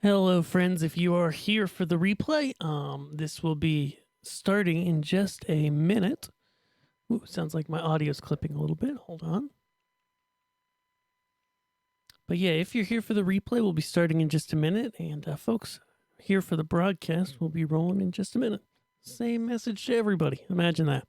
Hello, friends. If you are here for the replay, this will be starting in just a minute. Ooh, sounds like my audio's clipping a little bit. Hold on. But yeah, if you're here for the replay, we'll be starting in just a minute. And folks here for the broadcast will be rolling in just a minute. Same message to everybody. Imagine that.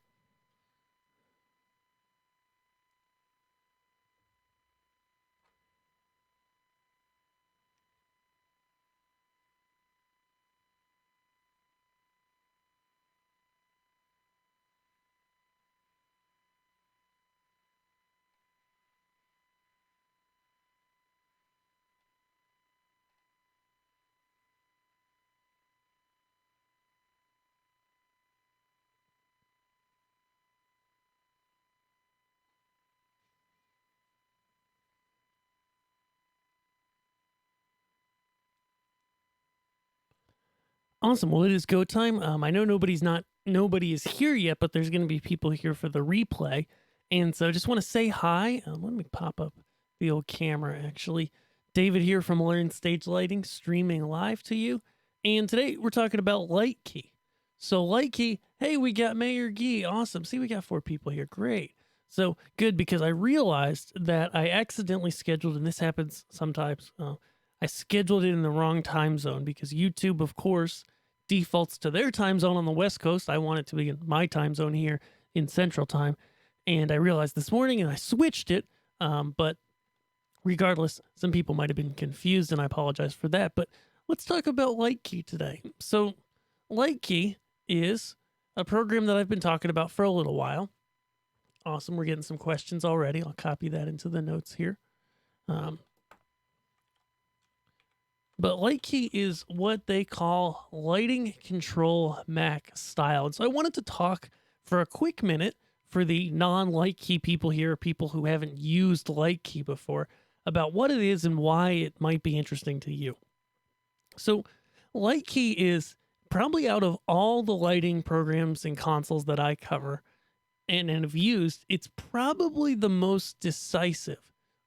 Awesome. Well, it is go time. I know nobody is here yet, but there's going to be people here for the replay. And so I just want to say hi. Let me pop up the old camera, actually. David here from Learn Stage Lighting, streaming live to you. And today we're talking about LightKey. So LightKey, hey, we got Mayor Gee. Awesome. See, we got 4 people here. Great. So good, because I realized that I accidentally scheduled, and this happens sometimes, I scheduled it in the wrong time zone because YouTube, of course, defaults to their time zone on the West Coast. I want it to be in my time zone here in Central Time. And I realized this morning and I switched it. But regardless, some people might have been confused, and I apologize for that. But let's talk about LightKey today. So LightKey is a program that I've been talking about for a little while. Awesome. We're getting some questions already. I'll copy that into the notes here. But LightKey is what they call lighting control Mac style. And so I wanted to talk for a quick minute for the non-LightKey people here, people who haven't used LightKey before, about what it is and why it might be interesting to you. So LightKey is probably, out of all the lighting programs and consoles that I cover and have used, it's probably the most decisive,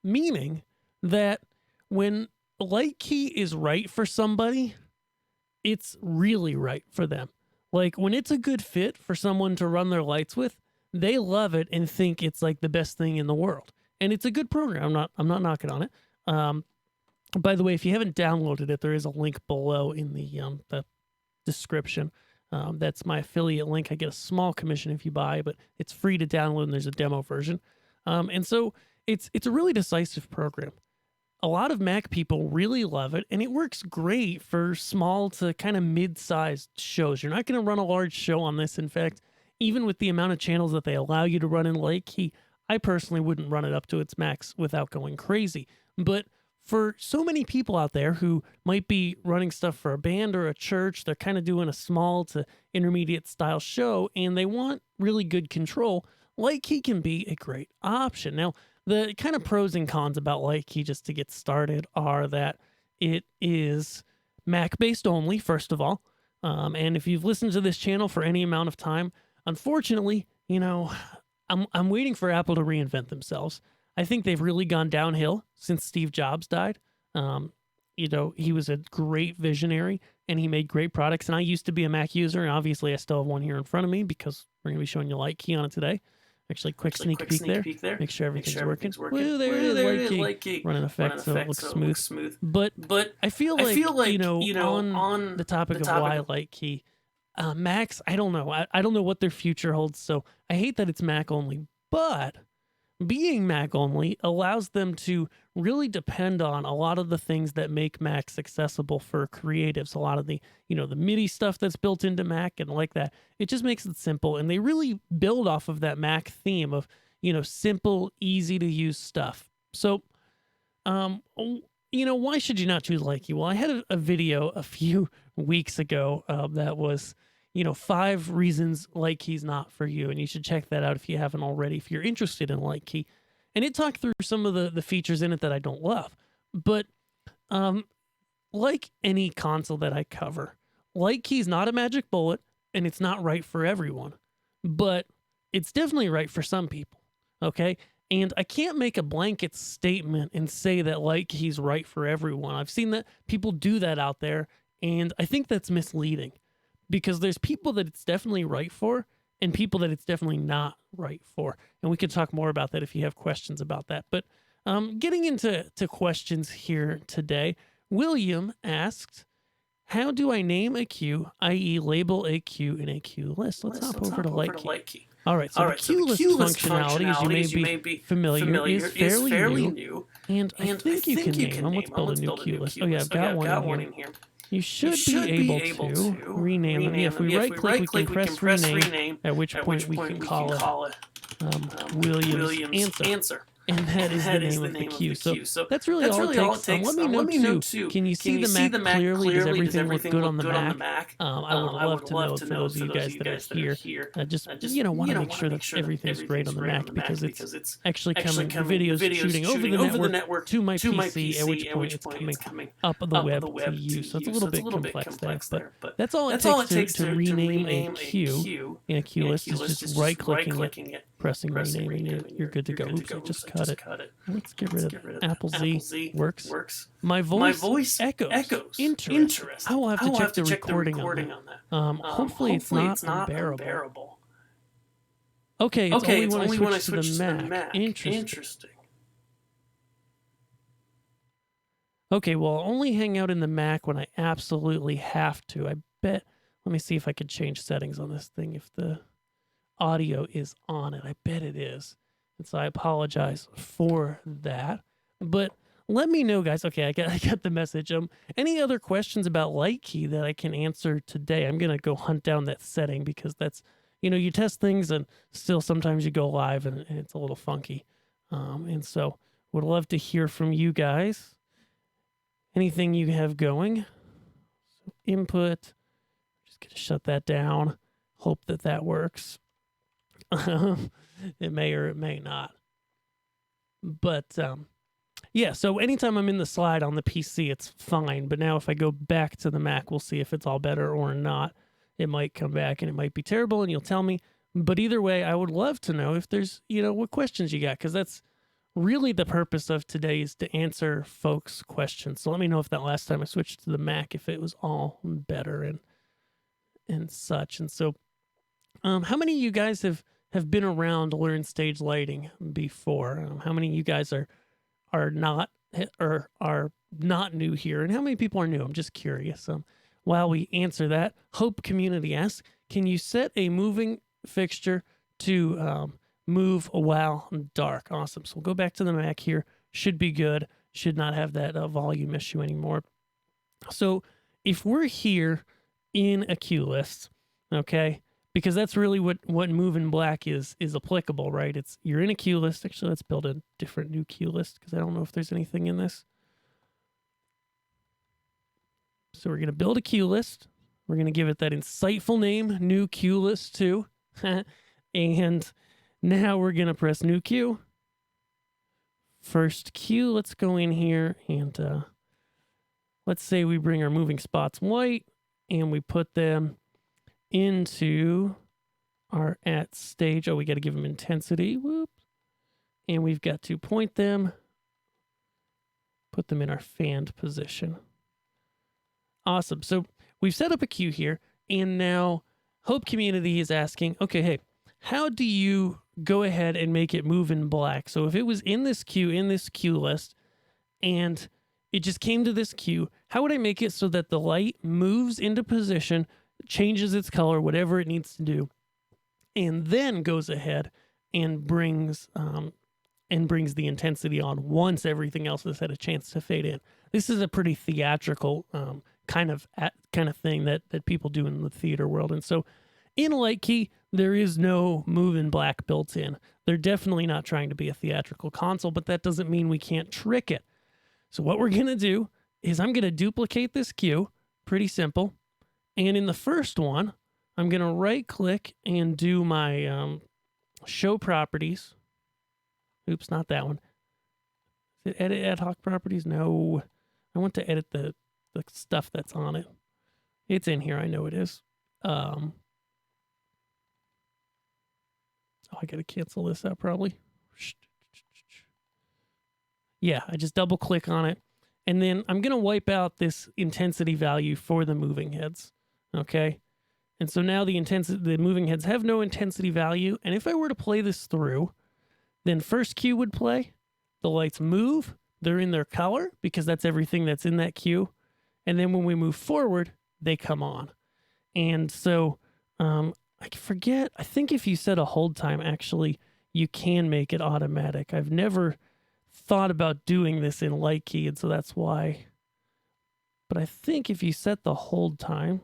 meaning that when LightKey is right for somebody, it's really right for them. Like, when it's a good fit for someone to run their lights with, they love it and think it's like the best thing in the world. And it's a good program. I'm not knocking on it. By the way, if you haven't downloaded it, there is a link below in the description. That's my affiliate link. I get a small commission if you buy, but it's free to download, and there's a demo version. And so it's a really decisive program. A lot of Mac people really love it, and it works great for small to kind of mid-sized shows. You're not going to run a large show on this. In fact, even with the amount of channels that they allow you to run in LightKey, I personally wouldn't run it up to its max without going crazy. But for so many people out there who might be running stuff for a band or a church, they're kind of doing a small to intermediate style show, and they want really good control, LightKey can be a great option. Now, the kind of pros and cons about LightKey, just to get started, are that it is Mac-based only, first of all. And if you've listened to this channel for any amount of time, unfortunately, you know, I'm waiting for Apple to reinvent themselves. I think they've really gone downhill since Steve Jobs died. You know, he was a great visionary, and he made great products. And I used to be a Mac user, and obviously I still have one here in front of me because we're going to be showing you LightKey on it today. Actually, quick sneak peek there. Make sure everything's working. Woo, there it is, LightKey. Running effects so it looks smooth. But I feel like, you know, on the topic of why LightKey, Macs, I don't know. I don't know what their future holds, so I hate that it's Mac only. But being Mac only allows them to really depend on a lot of the things that make Macs accessible for creatives. A lot of the, you know, the MIDI stuff that's built into Mac and like that. It just makes it simple. And they really build off of that Mac theme of, you know, simple, easy to use stuff. So, you know, why should you not choose LightKey? Well, I had a video a few weeks ago that was, you know, 5 reasons LightKey's not for you. And you should check that out if you haven't already, if you're interested in LightKey. And it talked through some of the features in it that I don't love. But like any console that I cover, LightKey's not a magic bullet, and it's not right for everyone. But it's definitely right for some people. Okay? And I can't make a blanket statement and say that LightKey's right for everyone. I've seen that people do that out there, and I think that's misleading because there's people that it's definitely right for and people that it's definitely not right for. And we could talk more about that if you have questions about that. But getting into questions here today, William asked, how do I name a cue, i.e. label a cue in a cue list? Let's hop over to LightKey. All right, so the cue list functionality, as you may be familiar, is fairly new. And I think you can name them. Let's build a new cue list. Oh yeah, I've got one in here. You should be able to rename them. Yeah, if we right-click, we can press rename, at which point we can call it William's answer. And that is the name of the cue. So that's really all it takes. Let me know too. Can you see the Mac clearly? Does everything look good on the Mac? I would love to know for those of you guys that are here. Just want to make sure that everything's great on the Mac because it's actually coming videos shooting over the network to my PC, at which point it's coming up the web to you. So it's a little bit complex there. But that's all it takes to rename a cue in a cue list is just right-clicking it, pressing rename, and you're good to go. Oops, I just cut it. Let's get rid of Apple Z. Works. My voice echoes. Interesting. I will have to check the recording on that. Hopefully it's not unbearable. Okay, it's only when I switch to the Mac. Interesting. Okay, well, I'll only hang out in the Mac when I absolutely have to. I bet. Let me see if I could change settings on this thing if the audio is on it. I bet it is. And so I apologize for that. But let me know, guys. Okay, I got the message. Any other questions about LightKey that I can answer today? I'm going to go hunt down that setting because that's, you test things and still sometimes you go live and it's a little funky. And so would love to hear from you guys. Anything you have going. So input. Just going to shut that down. Hope that works. It may or it may not. But yeah, so anytime I'm in the slide on the PC, it's fine. But now if I go back to the Mac, we'll see if it's all better or not. It might come back and it might be terrible and you'll tell me. But either way, I would love to know if there's, what questions you got, because that's really the purpose of today is to answer folks' questions. So let me know if that last time I switched to the Mac, if it was all better and such. And so how many of you guys have been around Learn Stage Lighting before? How many of you guys are not new here? And how many people are new? I'm just curious. While we answer that, Hope Community asks, can you set a moving fixture to move while dark? Awesome. So we'll go back to the Mac here. Should be good. Should not have that volume issue anymore. So if we're here in a cue list, okay, because that's really what move in black is applicable, right? You're in a cue list. Actually, let's build a different new cue list because I don't know if there's anything in this. So we're going to build a cue list. We're going to give it that insightful name, new cue list 2. And now we're going to press new cue. First cue, let's go in here and let's say we bring our moving spots white and we put them into our at stage. Oh, we got to give them intensity. Whoop. And we've got to point them, put them in our fanned position. Awesome. So we've set up a cue here, and now Hope Community is asking, okay, hey, how do you go ahead and make it move in black? So if it was in this cue list, and it just came to this cue, how would I make it so that the light moves into position, changes its color, whatever it needs to do, and then goes ahead and brings the intensity on once everything else has had a chance to fade in? This is a pretty theatrical kind of thing that people do in the theater world. And so in LightKey, there is no move in black built in. They're definitely not trying to be a theatrical console, but that doesn't mean we can't trick it. So what we're going to do is I'm going to duplicate this cue. Pretty simple. And in the first one, I'm going to right click and do my show properties. Oops, not that one. Is it edit ad hoc properties? No. I want to edit the stuff that's on it. It's in here. I know it is. Oh, I got to cancel this out probably. Yeah, I just double click on it. And then I'm going to wipe out this intensity value for the moving heads. Okay. And so now the moving heads have no intensity value. And if I were to play this through, then first cue would play, the lights move, they're in their color because that's everything that's in that cue. And then when we move forward, they come on. And so I forget, I think if you set a hold time, actually, you can make it automatic. I've never thought about doing this in LightKey, and so that's why. But I think if you set the hold time,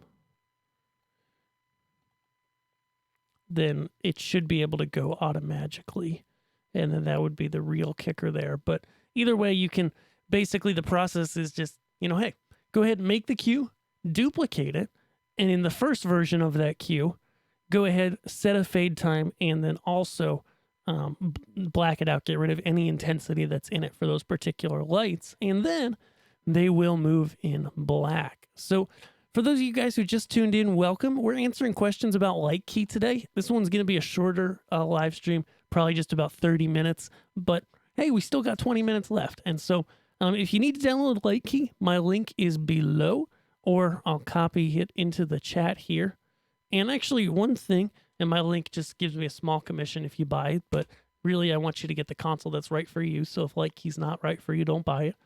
then it should be able to go automatically. And then that would be the real kicker there. But either way, you can basically, the process is just, hey, go ahead and make the cue, duplicate it. And in the first version of that cue, go ahead, set a fade time, and then also black it out, get rid of any intensity that's in it for those particular lights. And then they will move in black. So for those of you guys who just tuned in, welcome. We're answering questions about LightKey today. This one's going to be a shorter live stream, probably just about 30 minutes. But hey, we still got 20 minutes left. And so if you need to download LightKey, my link is below, or I'll copy it into the chat here. And actually, one thing, and my link just gives me a small commission if you buy it, but really I want you to get the console that's right for you. So if LightKey's not right for you, don't buy it.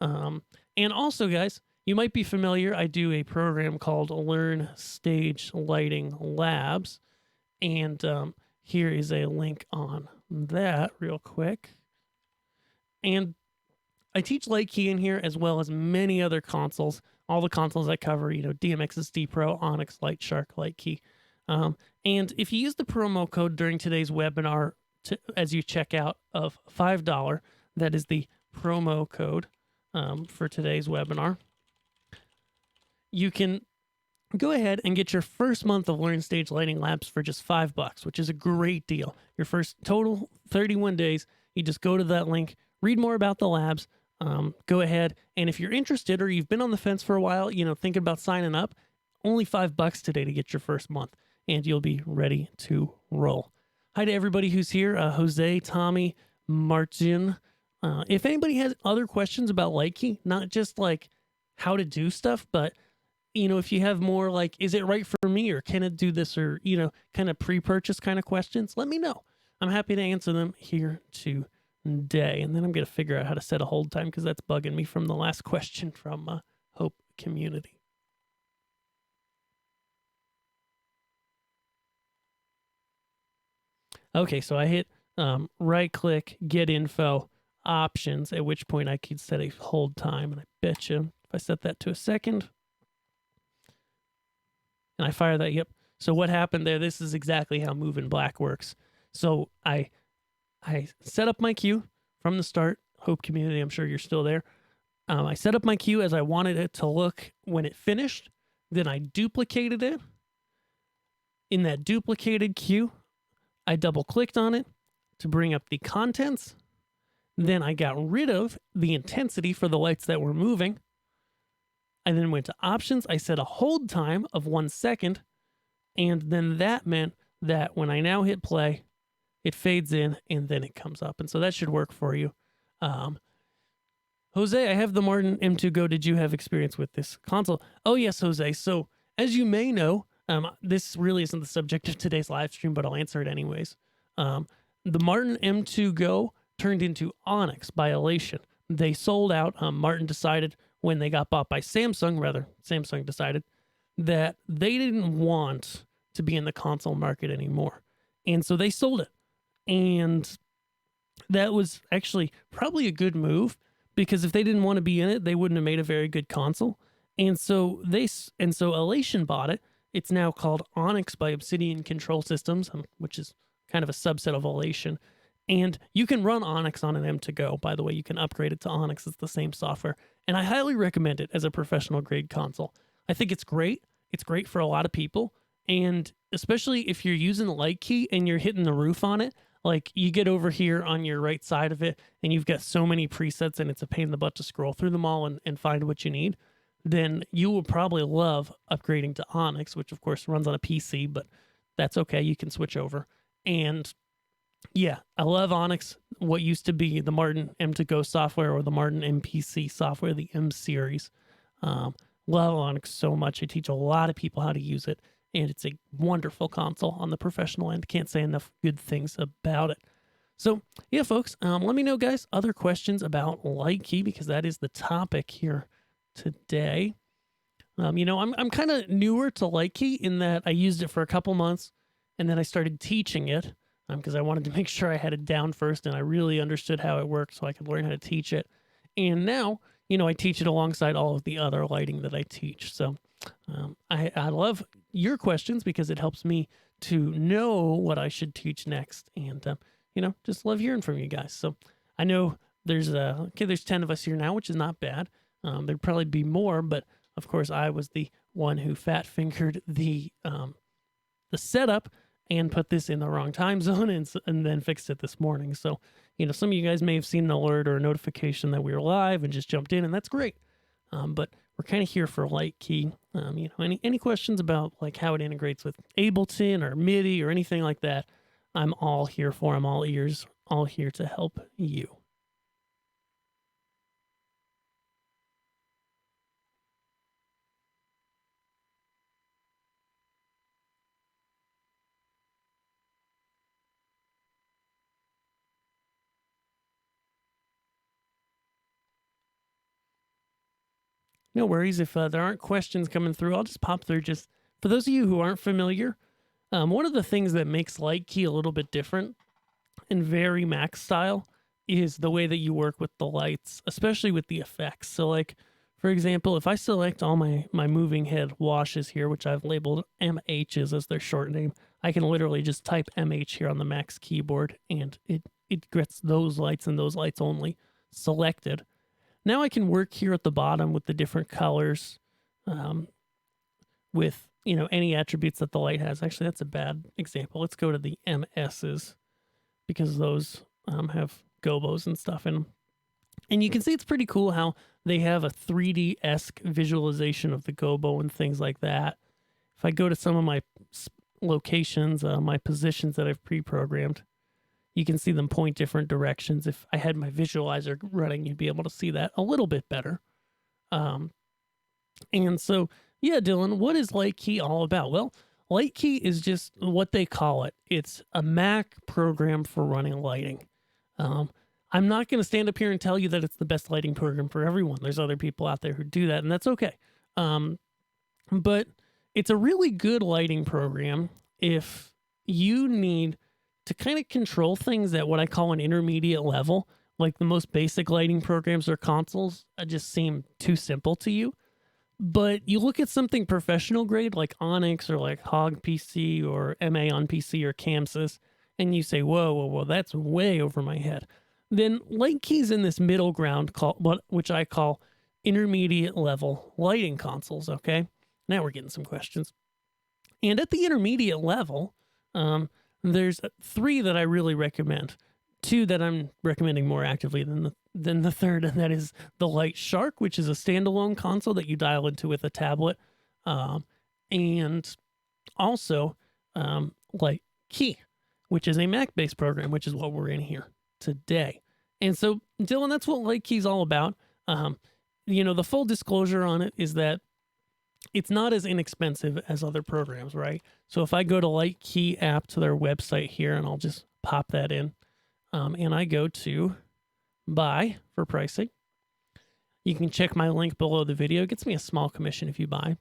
And also, guys, you might be familiar, I do a program called Learn Stage Lighting Labs. And here is a link on that real quick. And I teach LightKey in here as well as many other consoles. All the consoles I cover, DMX-SD Pro, Onyx, Lightshark, LightKey. And if you use the promo code during today's webinar as you check out of $5, that is the promo code for today's webinar, you can go ahead and get your first month of Learn Stage Lighting Labs for just $5, which is a great deal. Your first total 31 days, you just go to that link, read more about the labs, go ahead, and if you're interested or you've been on the fence for a while, thinking about signing up, only $5 today to get your first month, and you'll be ready to roll. Hi to everybody who's here, Jose, Tommy, Martin. If anybody has other questions about LightKey, not just like how to do stuff, but if you have more like, is it right for me, or can it do this, or kind of pre-purchase kind of questions, let me know. I'm happy to answer them here today. And then I'm going to figure out how to set a hold time, because that's bugging me from the last question from Hope Community. Okay, so I hit right click, get info, options, at which point I could set a hold time. And I bet you if I set that to a second and I fire that, yep. So what happened there, this is exactly how Move in Black works. So I set up my cue from the start. Hope Community, I'm sure you're still there. I set up my cue as I wanted it to look when it finished. Then I duplicated it. In that duplicated cue, I double clicked on it to bring up the contents. Then I got rid of the intensity for the lights that were moving. I then went to options. I set a hold time of 1 second. And then that meant that when I now hit play, it fades in and then it comes up. And so that should work for you. Jose, I have the Martin M2 Go. Did you have experience with this console? Oh, yes, Jose. So as you may know, this really isn't the subject of today's live stream, but I'll answer it anyways. The Martin M2 Go turned into Onyx by Elation. They sold out. Martin decided when they got bought by Samsung, Samsung decided that they didn't want to be in the console market anymore. And so they sold it. And that was actually probably a good move, because if they didn't want to be in it, they wouldn't have made a very good console. And so Elation bought it. It's now called Onyx by Obsidian Control Systems, which is kind of a subset of Elation. And you can run Onyx on an M2 Go. By the way, you can upgrade it to Onyx. It's the same software. And I highly recommend it as a professional grade console. I think it's great. It's great for a lot of people. And especially if you're using LightKey and you're hitting the roof on it, like you get over here on your right side of it and you've got so many presets and it's a pain in the butt to scroll through them all and find what you need, then you will probably love upgrading to Onyx, which of course runs on a PC, but that's okay. You can switch over. And Yeah, I love Onyx, what used to be the Martin M2Go software or the Martin MPC software, the M series. Um, love Onyx so much. I teach a lot of people how to use it, and it's a wonderful console on the professional end. Can't say enough good things about it. So, yeah, folks, let me know, guys, other questions about LightKey, because that is the topic here today. I'm kind of newer to LightKey in that I used it for a couple months, and then I started teaching it because I wanted to make sure I had it down first and I really understood how it worked so I could learn how to teach it. And now, I teach it alongside all of the other lighting that I teach. So I love your questions because it helps me to know what I should teach next. And, just love hearing from you guys. So I know there's 10 of us here now, which is not bad. There'd probably be more, but of course, I was the one who fat fingered the setup and put this in the wrong time zone and then fixed it this morning. So, some of you guys may have seen an alert or a notification that we were live and just jumped in, and that's great. But we're kind of here for LightKey. Any questions about like how it integrates with Ableton or MIDI or anything like that, I'm all here for. I'm all ears, all here to help you. No worries. If there aren't questions coming through, I'll just pop through. Just for those of you who aren't familiar, one of the things that makes LightKey a little bit different and very Mac style is the way that you work with the lights, especially with the effects. So like, for example, if I select all my moving head washes here, which I've labeled MHs as their short name, I can literally just type MH here on the Mac's keyboard and it gets those lights and those lights only selected. Now I can work here at the bottom with the different colors, with, any attributes that the light has. Actually, that's a bad example. Let's go to the MSs because those have gobos and stuff in them. And you can see it's pretty cool how they have a 3D-esque visualization of the gobo and things like that. If I go to some of my locations, my positions that I've pre-programmed, you can see them point different directions. If I had my visualizer running, you'd be able to see that a little bit better. And so, yeah, Dylan, what is LightKey all about? Well, LightKey is just what they call it. It's a Mac program for running lighting. I'm not going to stand up here and tell you that it's the best lighting program for everyone. There's other people out there who do that, and that's okay. But it's a really good lighting program if you need to kind of control things at what I call an intermediate level. Like the most basic lighting programs or consoles just seem too simple to you. But you look at something professional grade like Onyx or like Hog PC or MA on PC or Camsys, and you say, whoa, that's way over my head. Then LightKey's in this middle ground which I call intermediate level lighting consoles, okay? Now we're getting some questions. And at the intermediate level, there's 3 that I really recommend. 2 that I'm recommending more actively than the third, and that is the Light Shark, which is a standalone console that you dial into with a tablet, and also LightKey, which is a Mac-based program, which is what we're in here today. And so, Dylan, that's what LightKey's all about. The full disclosure on it is that it's not as inexpensive as other programs, right? So if I go to LightKey app to their website here, and I'll just pop that in, and I go to buy for pricing, you can check my link below the video. It gets me a small commission if you buy.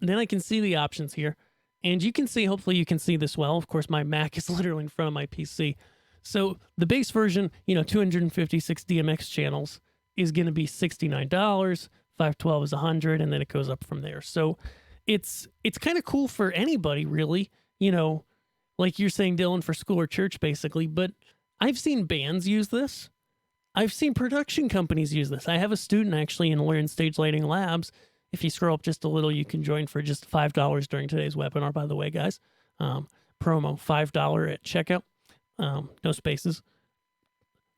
And then I can see the options here, and you can see, hopefully you can see this well. Of course, my Mac is literally in front of my PC. So the base version, 256 DMX channels is going to be $69. 512 is 100, and then it goes up from there. So it's kind of cool for anybody, really, like you're saying, Dylan, for school or church, basically. But I've seen bands use this. I've seen production companies use this. I have a student actually in Learn Stage Lighting Labs. If you scroll up just a little, you can join for just $5 during today's webinar, by the way, guys. Promo $5 at checkout. No spaces.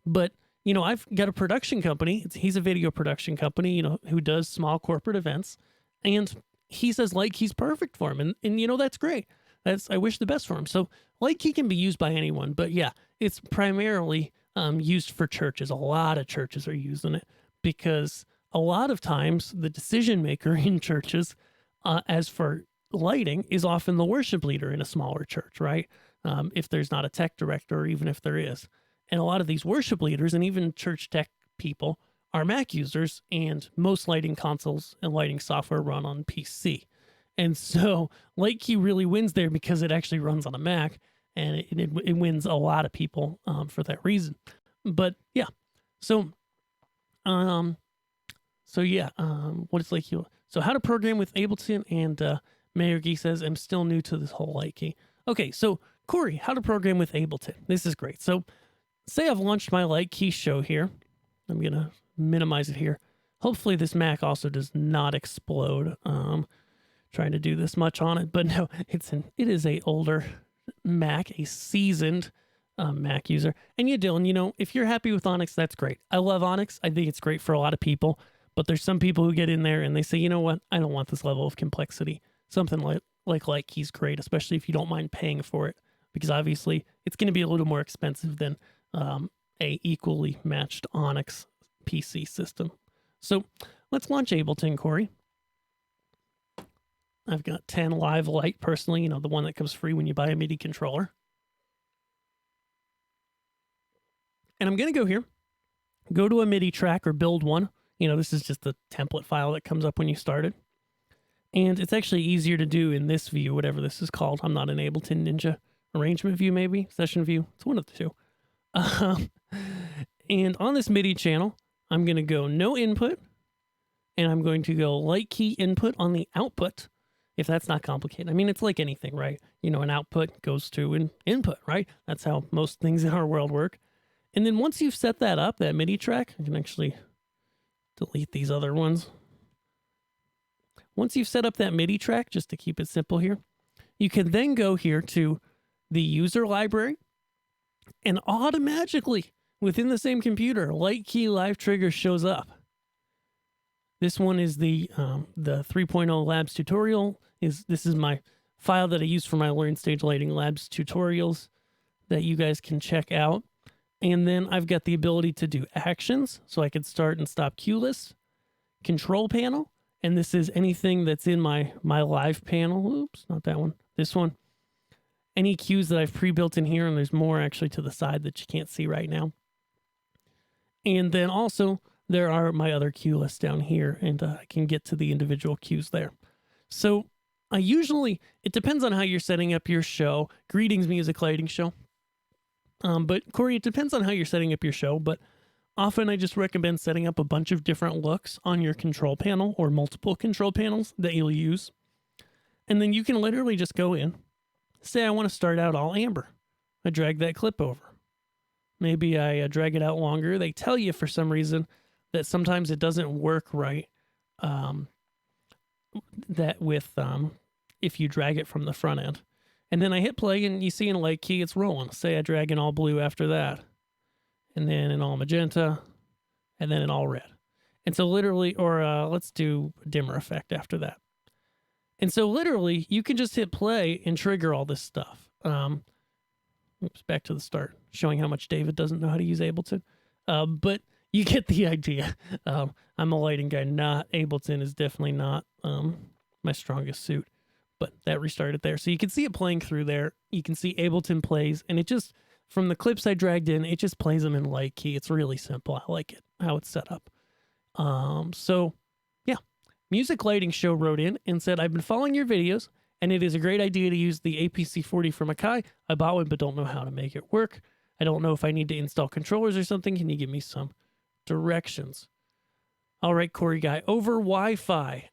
But, I've got a production company. He's a video production company, who does small corporate events. And he says LightKey's perfect for him. And that's great. I wish the best for him. So LightKey can be used by anyone, but yeah, it's primarily used for churches. A lot of churches are using it because a lot of times the decision maker in churches, as for lighting, is often the worship leader in a smaller church, right? If there's not a tech director, or even if there is. And a lot of these worship leaders and even church tech people are Mac users, and most lighting consoles and lighting software run on PC. And so LightKey really wins there because it actually runs on a Mac, and it wins a lot of people for that reason. But yeah, so what is LightKey? So how to program with Ableton, and Mayor Gee says, I'm still new to this whole LightKey. Okay, so Corey, how to program with Ableton. This is great. So say I've launched my LightKey show here. I'm going to minimize it here. Hopefully this Mac also does not explode. Trying to do this much on it, but no, it is a older Mac, a seasoned Mac user. And yeah, Dylan, you know, if you're happy with Onyx, that's great. I love Onyx. I think it's great for a lot of people, but there's some people who get in there and they say, you know what, I don't want this level of complexity. Something like LightKey's great, especially if you don't mind paying for it, because obviously it's going to be a little more expensive than a equally matched Onyx PC system. So let's launch Ableton, Corey. I've got 10 Live Light personally, you know, the one that comes free when you buy a MIDI controller. And I'm going to go here, go to a MIDI track or build one. You know, this is just the template file that comes up when you started. And it's actually easier to do in this view, whatever this is called. I'm not an Ableton Ninja. Arrangement view, maybe? Session view? It's one of the two. And on this MIDI channel, I'm going to go no input, and I'm going to go LightKey input on the output, if that's not complicated. I mean, it's like anything, right? You know, an output goes to an input, right? That's how most things in our world work. And then once you've set that up, that MIDI track, I can actually delete these other ones. Once you've set up that MIDI track, just to keep it simple here, you can then go here to the user library, and automatically within the same computer, LightKey Live Trigger shows up. This one is the 3.0 Labs tutorial. This is my file that I use for my Learn Stage Lighting Labs tutorials that you guys can check out. And then I've got the ability to do actions, so I can start and stop cue lists, control panel, and this is anything that's in my live panel. Oops, not that one. This one. Any cues that I've pre-built in here, and there's more actually to the side that you can't see right now. And then also there are my other cue lists down here, and I can get to the individual cues there. So it depends on how you're setting up your show. Greetings, music lighting show. But Corey, it depends on how you're setting up your show, but often I just recommend setting up a bunch of different looks on your control panel or multiple control panels that you'll use. And then you can literally just go in, say I want to start out all amber. I drag that clip over. Maybe I drag it out longer. They tell you for some reason that sometimes it doesn't work right. If you drag it from the front end. And then I hit play, and you see in LightKey it's rolling. Say I drag in all blue after that, and then in all magenta, and then in all red. And so literally, or let's do dimmer effect after that. And so literally, you can just hit play and trigger all this stuff. Oops, back to the start, showing how much David doesn't know how to use Ableton. But you get the idea. I'm a lighting guy. Ableton is definitely not my strongest suit. But that restarted there. So you can see it playing through there. You can see Ableton plays, and it just, from the clips I dragged in, it just plays them in LightKey. It's really simple. I like it, how it's set up. So yeah, Music Lighting Show wrote in and said, I've been following your videos, and it is a great idea to use the APC40 from Akai. I bought one, but don't know how to make it work. I don't know if I need to install controllers or something. Can you give me some directions? All right, Corey guy, over Wi-Fi.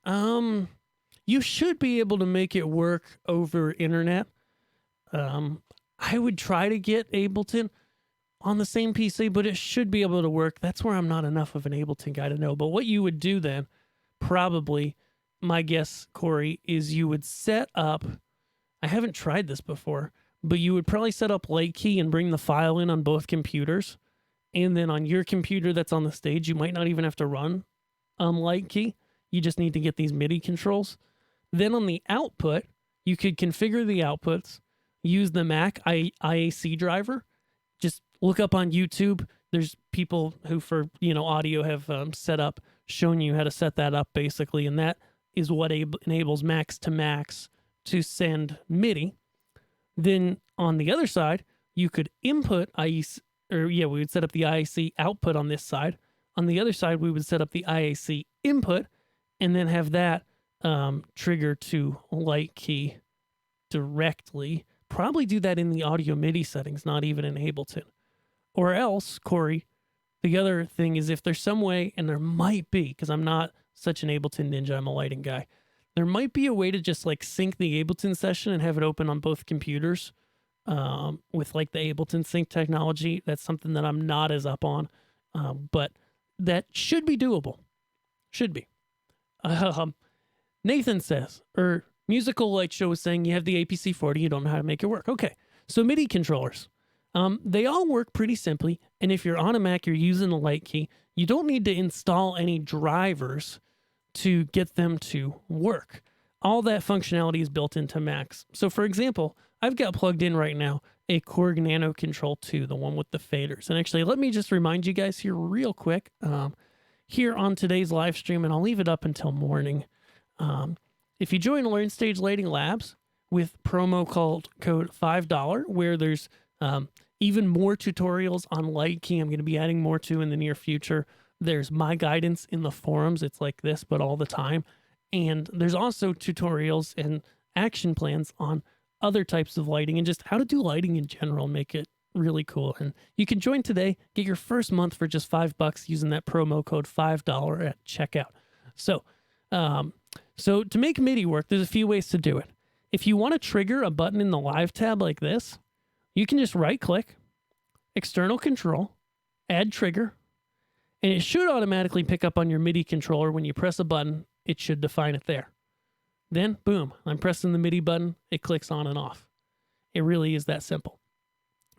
You should be able to make it work over internet. I would try to get Ableton on the same PC, but it should be able to work. That's where I'm not enough of an Ableton guy to know. But what you would do then, probably, my guess, Corey, is you would set up, I haven't tried this before, but you would probably set up LightKey and bring the file in on both computers. And then on your computer that's on the stage, you might not even have to run LightKey. You just need to get these MIDI controls. Then on the output, you could configure the outputs, use the Mac IAC driver. Just look up on YouTube. There's people who for, audio have set up, shown you how to set that up basically. And that is what enables Macs to Macs to send MIDI. Then on the other side, you could input IAC, we would set up the IAC output on this side. On the other side, we would set up the IAC input and then have that trigger to LightKey directly. Probably do that in the audio MIDI settings, not even in Ableton. Or else, Corey, the other thing is if there's some way, and there might be, because I'm not such an Ableton ninja, I'm a lighting guy, there might be a way to just like sync the Ableton session and have it open on both computers with like the Ableton sync technology. That's something that I'm not as up on, but that should be doable. Should be. Nathan says, Musical Light Show was saying you have the APC40, you don't know how to make it work. Okay, so MIDI controllers. They all work pretty simply, and if you're on a Mac, you're using the LightKey, you don't need to install any drivers to get them to work. All that functionality is built into Macs. So for example, I've got plugged in right now a Korg Nano Control 2, the one with the faders. And actually, let me just remind you guys here real quick, here on today's live stream, and I'll leave it up until morning. If you join Learn Stage Lighting Labs with promo code $5, where there's even more tutorials on LightKey I'm going to be adding more to in the near future. There's my guidance in the forums. It's like this, but all the time. And there's also tutorials and action plans on other types of lighting and just how to do lighting in general and make it really cool. And you can join today, get your first month for just $5 using that promo code $5 at checkout. So to make MIDI work, there's a few ways to do it. If you want to trigger a button in the Live tab like this, you can just right-click, External Control, Add Trigger, and it should automatically pick up on your MIDI controller. When you press a button, it should define it there. Then, boom, I'm pressing the MIDI button, it clicks on and off. It really is that simple.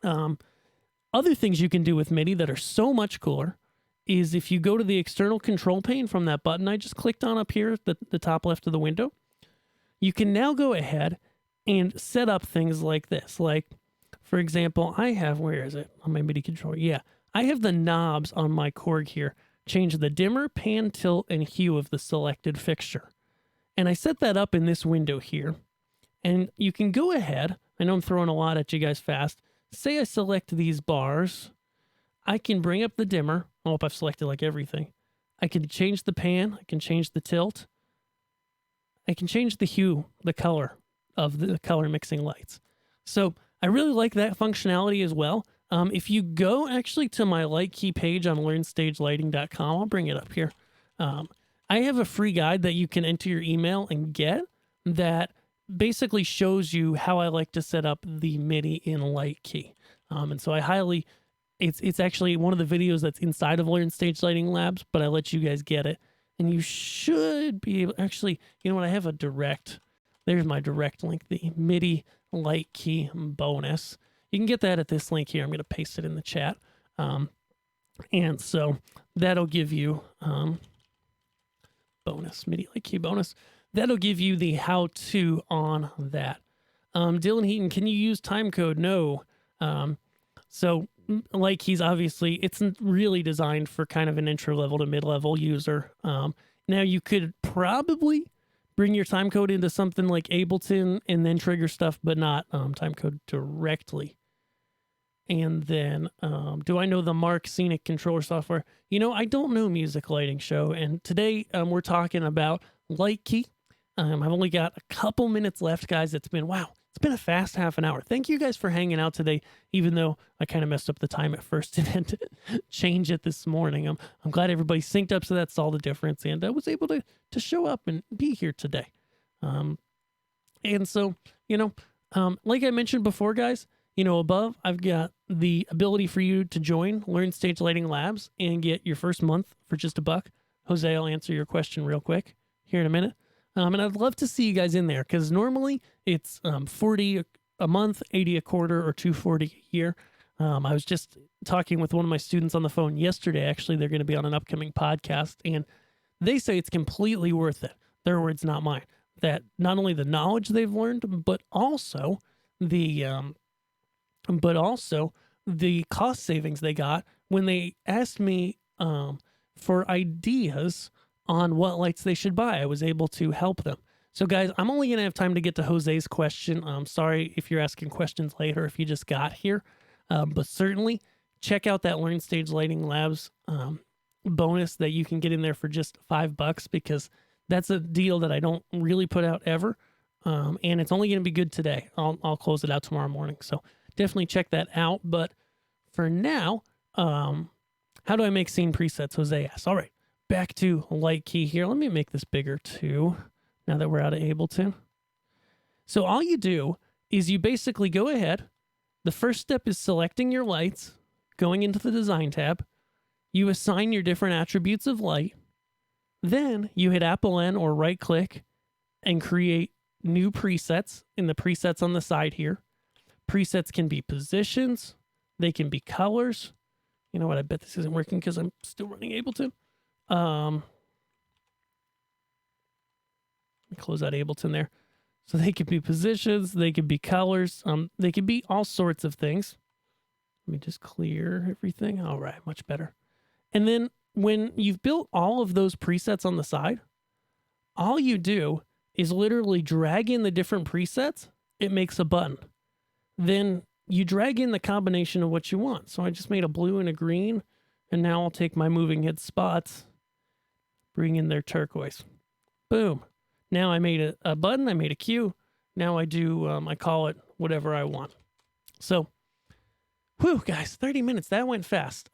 Other things you can do with MIDI that are so much cooler is if you go to the external control pane from that button I just clicked on up here at the top left of the window, you can now go ahead and set up things like this. Like, for example, I have, where is it? On my MIDI controller. Yeah, I have the knobs on my Korg here. Change the dimmer, pan, tilt, and hue of the selected fixture. And I set that up in this window here. And you can go ahead, I know I'm throwing a lot at you guys fast. Say I select these bars. I can bring up the dimmer. I hope I've selected like everything. I can change the pan. I can change the tilt. I can change the hue, the color of the color mixing lights. So I really like that functionality as well. If you go actually to my LightKey page on learnstagelighting.com, I'll bring it up here. I have a free guide that you can enter your email and get that basically shows you how I like to set up the MIDI in LightKey. And so I highly, it's actually one of the videos that's inside of Learn Stage Lighting Labs, but I let you guys get it. And you should be able, actually, you know what, I have a direct, there's my direct link, the MIDI LightKey bonus. You can get that at this link here. I'm going to paste it in the chat. And so that'll give you bonus, MIDI LightKey bonus. That'll give you the how-to on that. Dylan Heaton, can you use timecode? No. So LightKey's obviously, it's really designed for kind of an entry-level to mid-level user. Now you could probably bring your timecode into something like Ableton and then trigger stuff, but not timecode directly. And then, do I know the Mark Scenic controller software? You know, I don't know Music Lighting Show. And today we're talking about LightKey. I've only got a couple minutes left, guys. It's been a fast half an hour. Thank you guys for hanging out today, even though I kind of messed up the time at first and had to change it this morning. I'm glad everybody synced up, so that saw the difference, and I was able to show up and be here today. And so, like I mentioned before, guys, above, I've got the ability for you to join Learn Stage Lighting Labs and get your first month for just $1. Jose, I'll answer your question real quick here in a minute. And I'd love to see you guys in there because normally it's $40 a month, $80 a quarter, or $240 a year. I was just talking with one of my students on the phone yesterday. Actually, they're going to be on an upcoming podcast, and they say it's completely worth it. Their words, not mine. that not only the knowledge they've learned, but also the cost savings they got when they asked me for ideas on what lights they should buy. I was able to help them. So guys, I'm only going to have time to get to Jose's question. I'm sorry if you're asking questions later, if you just got here. But certainly check out that Learn Stage Lighting Labs bonus that you can get in there for just $5, because that's a deal that I don't really put out ever. And it's only going to be good today. I'll close it out tomorrow morning. So definitely check that out. But for now, how do I make scene presets? Jose asks. All right, back to LightKey here. Let me make this bigger too, now that we're out of Ableton. So all you do is you basically go ahead. The first step is selecting your lights, going into the design tab. You assign your different attributes of light. Then you hit Apple N or right click and create new presets in the presets on the side here. Presets can be positions. They can be colors. You know what? I bet this isn't working because I'm still running Ableton. Let me close out Ableton there. So they could be positions. They could be colors. They could be all sorts of things. Let me just clear everything. All right, much better. And then when you've built all of those presets on the side, all you do is literally drag in the different presets. It makes a button. Then you drag in the combination of what you want. So I just made a blue and a green, and now I'll take my moving head spots, bring in their turquoise. Boom. Now I made a button, I made a cue. Now I do, I call it whatever I want. So, whew, guys, 30 minutes, that went fast.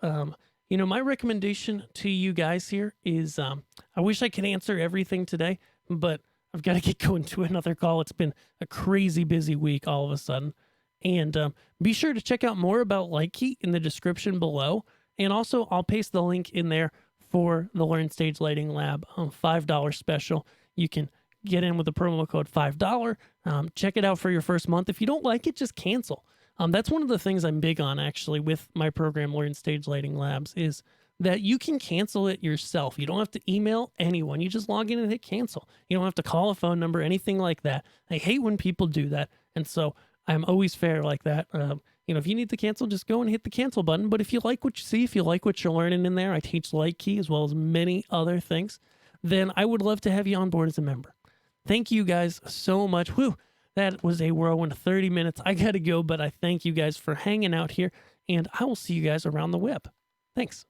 You know, my recommendation to you guys here is, I wish I could answer everything today, but I've got to get going to another call. It's been a crazy busy week all of a sudden. And be sure to check out more about LightKey in the description below. And also, I'll paste the link in there for the Learn Stage Lighting Lab $5 special. You can get in with the promo code $5. Check it out for your first month. If you don't like it, just cancel. That's one of the things I'm big on, actually, with my program, Learn Stage Lighting Labs, is that you can cancel it yourself. You don't have to email anyone. You just log in and hit cancel. You don't have to call a phone number, anything like that. I hate when people do that. And so I'm always fair like that. You know, if you need to cancel, just go and hit the cancel button. But if you like what you see, if you like what you're learning in there, I teach LightKey as well as many other things, then I would love to have you on board as a member. Thank you guys so much. Whew, that was a whirlwind 30 minutes. I got to go, but I thank you guys for hanging out here, and I will see you guys around the web. Thanks.